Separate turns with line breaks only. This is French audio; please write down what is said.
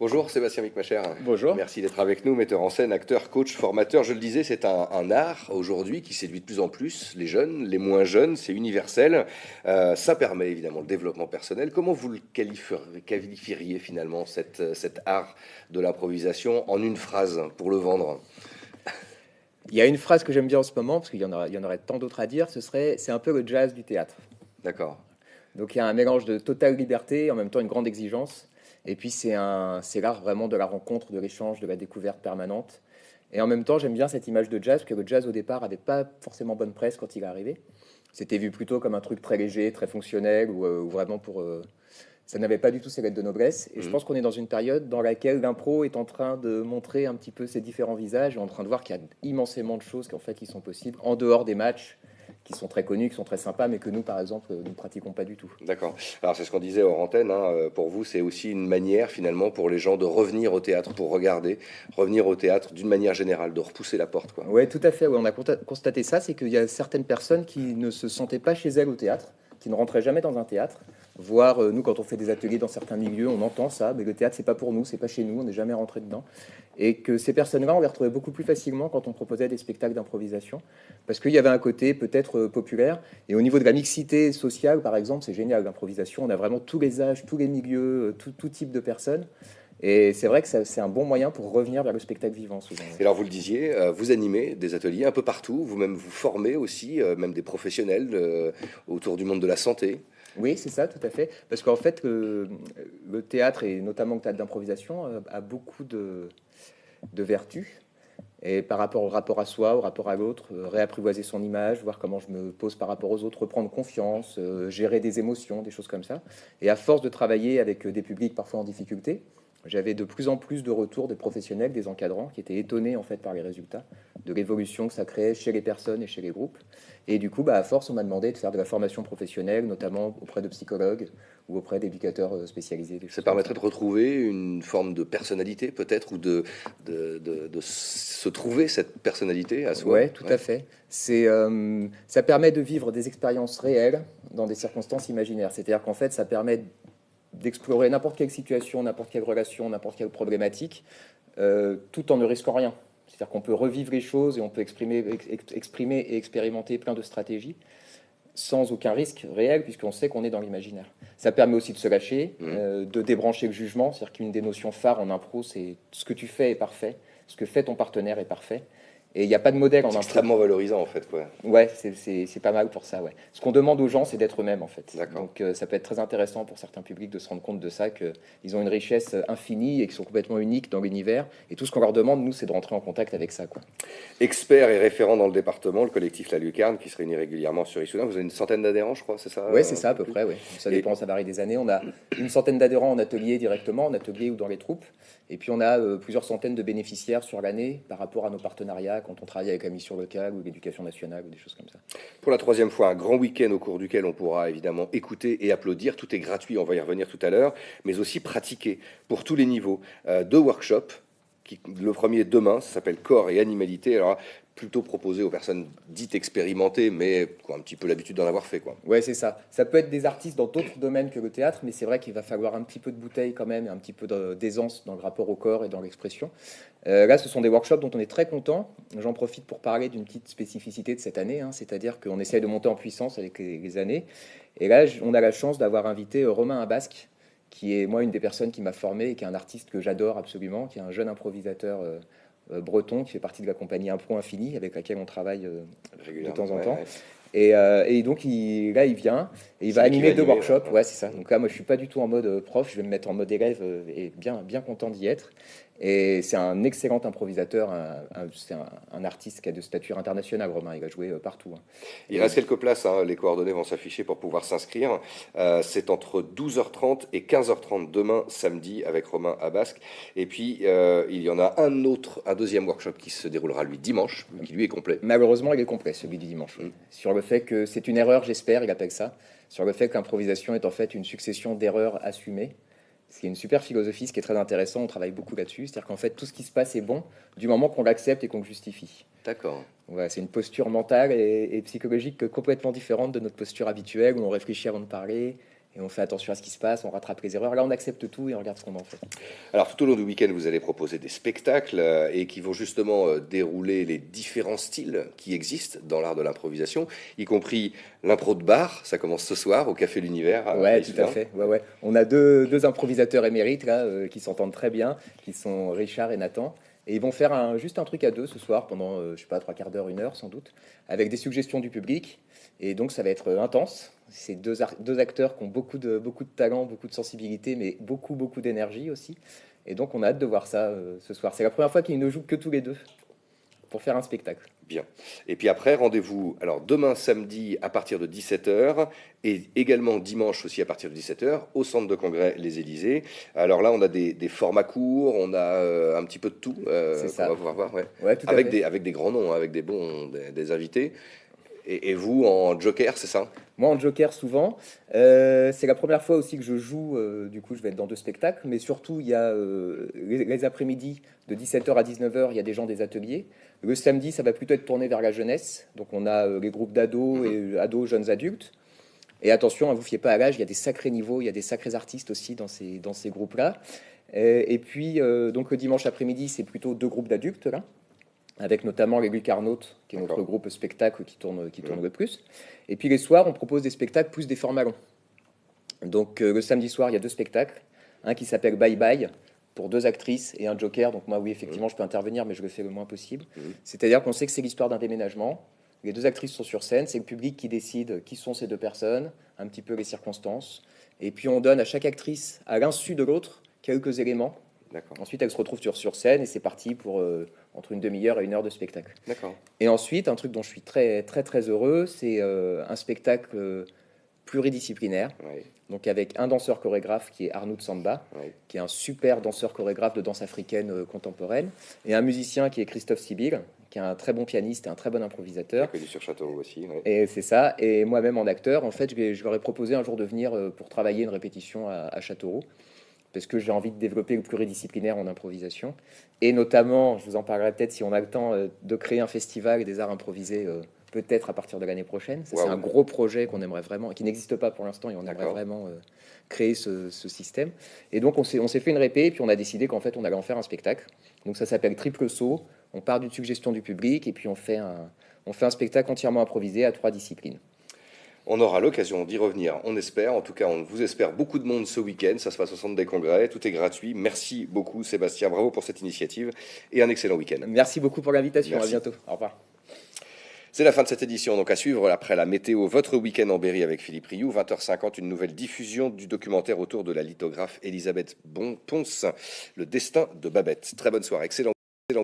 Bonjour Sébastien Micmacher.
Bonjour.
Merci d'être avec nous, metteur en scène, acteur, coach, formateur. Je le disais, c'est un art aujourd'hui qui séduit de plus en plus les jeunes, les moins jeunes, c'est universel. Ça permet évidemment le développement personnel. Comment vous le qualifieriez finalement cet art de l'improvisation en une phrase pour le vendre?
Il y a une phrase que j'aime bien en ce moment, parce il y en aurait tant d'autres à dire, c'est un peu le jazz du théâtre.
D'accord.
Donc il y a un mélange de totale liberté, en même temps une grande exigence. Et puis c'est l'art vraiment de la rencontre, de l'échange, de la découverte permanente. Et en même temps, j'aime bien cette image de jazz, parce que le jazz au départ n'avait pas forcément bonne presse quand il est arrivé. C'était vu plutôt comme un truc très léger, très fonctionnel, ou vraiment ça n'avait pas du tout ses lettres de noblesse. Et je pense qu'on est dans une période dans laquelle l'impro est en train de montrer un petit peu ses différents visages, et en train de voir qu'il y a immensément de choses qui sont possibles en dehors des matchs, qui sont très connus, qui sont très sympas, mais que nous, par exemple, nous ne pratiquons pas du tout.
D'accord. Alors c'est ce qu'on disait hors antenne, hein, pour vous, c'est aussi une manière finalement pour les gens de revenir au théâtre, pour regarder, revenir au théâtre d'une manière générale, de repousser la porte, quoi.
Oui, tout à fait. Ouais, on a constaté ça, c'est qu'il y a certaines personnes qui ne se sentaient pas chez elles au théâtre, qui ne rentraient jamais dans un théâtre. Voire, nous, quand on fait des ateliers dans certains milieux, on entend ça, mais le théâtre, c'est pas pour nous, c'est pas chez nous, on n'est jamais rentré dedans. Et que ces personnes-là, on les retrouvait beaucoup plus facilement quand on proposait des spectacles d'improvisation, parce qu'il y avait un côté peut-être populaire. Et au niveau de la mixité sociale, par exemple, c'est génial, l'improvisation. On a vraiment tous les âges, tous les milieux, tout type de personnes. Et c'est vrai que c'est un bon moyen pour revenir vers le spectacle vivant, souvent.
Et alors vous le disiez, vous animez des ateliers un peu partout, vous-même vous formez aussi, même des professionnels autour du monde de la santé.
Oui, c'est ça, tout à fait. Parce qu'en fait, le théâtre, et notamment le théâtre d'improvisation, a beaucoup de vertus. Et par rapport au rapport à soi, au rapport à l'autre, réapprivoiser son image, voir comment je me pose par rapport aux autres, reprendre confiance, gérer des émotions, des choses comme ça. Et à force de travailler avec des publics parfois en difficulté, j'avais de plus en plus de retours des professionnels, des encadrants, qui étaient étonnés en fait par les résultats, de l'évolution que ça créait chez les personnes et chez les groupes. Et du coup, à force, on m'a demandé de faire de la formation professionnelle, notamment auprès de psychologues ou auprès d'éducateurs spécialisés.
Ça permettrait de retrouver une forme de personnalité peut-être, ou de se trouver cette personnalité à soi.
Ouais, tout à fait. Ça permet de vivre des expériences réelles dans des circonstances imaginaires. C'est-à-dire qu'en fait, ça permet d'explorer n'importe quelle situation, n'importe quelle relation, n'importe quelle problématique, tout en ne risquant rien. C'est-à-dire qu'on peut revivre les choses et on peut exprimer et expérimenter plein de stratégies sans aucun risque réel, puisqu'on sait qu'on est dans l'imaginaire. Ça permet aussi de se lâcher, de débrancher le jugement. C'est-à-dire qu'une des notions phares en impro, c'est ce que tu fais est parfait, ce que fait ton partenaire est parfait. Et il n'y a pas de modèle en
C'est
impro.
extrêmement valorisant en fait, quoi.
Ouais, c'est pas mal pour ça, ouais. Ce qu'on demande aux gens, c'est d'être eux-mêmes, en fait.
D'accord.
Donc, ça peut être très intéressant pour certains publics de se rendre compte de ça, qu'ils ont une richesse infinie et qu'ils sont complètement uniques dans l'univers. Et tout ce qu'on leur demande, nous, c'est de rentrer en contact avec ça, quoi.
Expert et référent dans le département, le collectif La Lucarne, qui se réunit régulièrement sur Issoudun. Vous avez une centaine d'adhérents, je crois, c'est ça?
Ouais, c'est ça, à peu près, ouais. Ça dépend, ça varie des années. On a une centaine d'adhérents en atelier directement, en atelier ou dans les troupes. Et puis, on a plusieurs centaines de bénéficiaires sur l'année par rapport à nos partenariats, quand on travaille avec la mission locale ou l'éducation nationale ou des choses comme ça.
Pour la troisième fois, un grand week-end au cours duquel on pourra évidemment écouter et applaudir. Tout est gratuit, on va y revenir tout à l'heure, mais aussi pratiquer pour tous les niveaux. Deux workshops. Le premier demain, ça s'appelle Corps et Animalité. Alors, plutôt proposé aux personnes dites expérimentées, mais qui ont un petit peu l'habitude d'en avoir fait, quoi.
Ouais, c'est ça. Ça peut être des artistes dans d'autres domaines que le théâtre, mais c'est vrai qu'il va falloir un petit peu de bouteille quand même, et un petit peu d'aisance dans le rapport au corps et dans l'expression. Là, ce sont des workshops dont on est très content. J'en profite pour parler d'une petite spécificité de cette année, hein, c'est-à-dire qu'on essaye de monter en puissance avec les années. Et là, on a la chance d'avoir invité Romain Abasque, qui est moi une des personnes qui m'a formé et qui est un artiste que j'adore absolument, qui est un jeune improvisateur breton qui fait partie de la compagnie Impro Infini avec laquelle on travaille de temps en temps.
Ouais.
Et donc là il vient et il va animer deux workshops.
Ouais.
Ouais, c'est ça. Donc là moi je suis pas du tout en mode prof, je vais me mettre en mode élève et bien content d'y être. Et c'est un excellent improvisateur, c'est un artiste qui a de stature internationale, Romain. Il va jouer partout, hein.
Il reste quelques places, hein, les coordonnées vont s'afficher pour pouvoir s'inscrire. C'est entre 12h30 et 15h30 demain, samedi, avec Romain Abasque. Et puis, il y en a un deuxième workshop qui se déroulera, lui, dimanche, qui lui est complet.
Malheureusement, il est complet, celui du dimanche. Sur le fait que c'est une erreur, j'espère, il appelle ça. Sur le fait que l'improvisation est en fait une succession d'erreurs assumées. C'est une super philosophie, ce qui est très intéressant, on travaille beaucoup là-dessus. C'est-à-dire qu'en fait, tout ce qui se passe est bon du moment qu'on l'accepte et qu'on le justifie.
D'accord.
Voilà, c'est une posture mentale et psychologique complètement différente de notre posture habituelle où on réfléchit avant de parler et on fait attention à ce qui se passe, on rattrape les erreurs. Là, on accepte tout et on regarde ce qu'on en fait.
Alors tout au long du week-end, vous allez proposer des spectacles et qui vont justement dérouler les différents styles qui existent dans l'art de l'improvisation, y compris l'impro de bar. Ça commence ce soir au Café L'Univers à
Ouais, tout à
Issoudun.
fait. Ouais, ouais. On a deux improvisateurs émérites là, qui s'entendent très bien, qui sont Richard et Nathan. Et ils vont faire juste un truc à deux ce soir pendant, je sais pas, trois quarts d'heure, une heure sans doute, avec des suggestions du public. Et donc ça va être intense. C'est deux acteurs qui ont beaucoup de talent, beaucoup de sensibilité, mais beaucoup d'énergie aussi. Et donc on a hâte de voir ça ce soir. C'est la première fois qu'ils ne jouent que tous les deux pour faire un spectacle.
Bien. Et puis après, rendez-vous alors demain samedi à partir de 17h et également dimanche aussi à partir de 17h au centre de congrès Les Élysées. Alors là, on a des formats courts, on a un petit peu de tout
C'est
qu'on
ça.
va pouvoir voir, ouais.
Ouais, tout à
Avec
fait.
des grands noms, hein, avec des invités. Et vous en joker, c'est ça?
Moi, en Joker, souvent. C'est la première fois aussi que je joue. Du coup, je vais être dans deux spectacles. Mais surtout, il y a les après-midi, de 17h à 19h, il y a des gens des ateliers. Le samedi, ça va plutôt être tourné vers la jeunesse. Donc, on a les groupes d'ados et ados, jeunes adultes. Et attention, ne vous fiez pas à l'âge, il y a des sacrés niveaux, il y a des sacrés artistes aussi dans ces groupes-là. Et puis, donc, le dimanche après-midi, c'est plutôt deux groupes d'adultes, là, avec notamment les Lucarnautes, qui est notre
D'accord.
groupe spectacle qui tourne le plus. Et puis les soirs, on propose des spectacles plus des formats longs. Donc le samedi soir, il y a deux spectacles. Un qui s'appelle Bye Bye, pour deux actrices et un joker. Donc moi, oui, effectivement, je peux intervenir, mais je le fais le moins possible. C'est-à-dire qu'on sait que c'est l'histoire d'un déménagement. Les deux actrices sont sur scène, c'est le public qui décide qui sont ces deux personnes, un petit peu les circonstances. Et puis on donne à chaque actrice, à l'insu de l'autre, quelques éléments.
D'accord.
Ensuite, elle se retrouve sur scène et c'est parti pour entre une demi-heure et une heure de spectacle.
D'accord.
Et ensuite, un truc dont je suis très heureux, c'est un spectacle pluridisciplinaire.
Ouais,
Donc avec un danseur chorégraphe qui est Arnaud Samba,
ouais.
qui est un super danseur chorégraphe de danse africaine contemporaine, et un musicien qui est Christophe Sibyl, qui est un très bon pianiste et un très bon improvisateur.
Connu sur Château aussi. Ouais.
Et c'est ça. Et moi-même en acteur, en fait, je leur ai proposé un jour de venir pour travailler une répétition à Châteauroux, parce que j'ai envie de développer le pluridisciplinaire en improvisation. Et notamment, je vous en parlerai peut-être si on a le temps, de créer un festival des arts improvisés, peut-être à partir de l'année prochaine. Ça, c'est
Waouh.
un gros projet qu'on aimerait vraiment, qui n'existe pas pour l'instant, et on aimerait
D'accord.
vraiment créer ce système. Et donc, on s'est fait une répé, et puis on a décidé qu'en fait, on allait en faire un spectacle. Donc, ça s'appelle Triple Saut. On part d'une suggestion du public, et puis on fait un spectacle entièrement improvisé à 3 disciplines.
On aura l'occasion d'y revenir, on espère. En tout cas, on vous espère beaucoup de monde ce week-end. Ça se passe au centre des congrès. Tout est gratuit. Merci beaucoup, Sébastien. Bravo pour cette initiative et un excellent week-end.
Merci beaucoup pour l'invitation.
Merci.
À bientôt. Au revoir.
C'est la fin de cette édition. Donc à suivre après la météo, votre week-end en Berry avec Philippe Rioux. 20h50, une nouvelle diffusion du documentaire autour de la lithographe Elisabeth Ponce, Le destin de Babette. Très bonne soirée. Excellent.